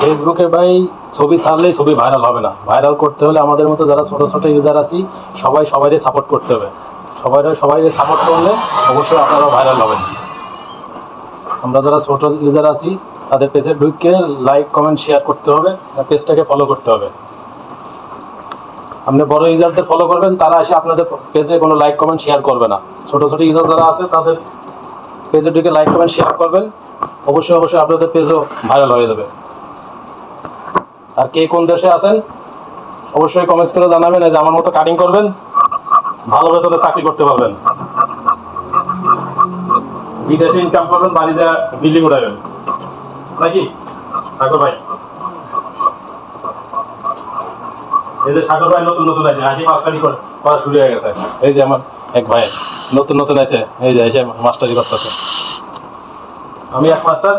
ফেসবুকে ভাই ছবি ছাড়লেই ছবি ভাইরাল হবে না। ভাইরাল করতে হলে আমাদের মতো যারা ছোটো ছোটো ইউজার আছি সবাইকে সাপোর্ট করতে হবে। সবাইকে সাপোর্ট করলে অবশ্যই আপনারা ভাইরাল হবেন। আমরা যারা ছোটো ইউজার আছি তাদের পেজে ঢুকে লাইক কমেন্ট শেয়ার করতে হবে, পেজটাকে ফলো করতে হবে। আপনি বড় ইউজারদের ফলো করবেন, তারা এসে আপনাদের পেজে কোনো লাইক কমেন্ট শেয়ার করবে না। ছোটো ছোটো ইউজার যারা আছে তাদের পেজে ঢুকে লাইক কমেন্ট শেয়ার করবেন, অবশ্যই আপনাদের পেজও ভাইরাল হয়ে যাবে। আর কে কোন দেশে আছেন অবশ্যই কমেন্টস করে জানাবেন, যে আমার মতো কাটিং করবেন, ভালো বেতনে চাকরি করতে পারবেন, বিদেশে ইনকাম করবেন, বাড়িতে বিল্ডিং উঠাবেন নাকি সাগর ভাই? এই যে সাগর ভাই নতুন নতুন আছে, হাসি মাস্টারি করা শুরু হয়ে গেছে। এই যে আমার এক ভাই নতুন নতুন আছে, এই যে এসে মাস্টারি করতেছে। আমি এক মাস্টার।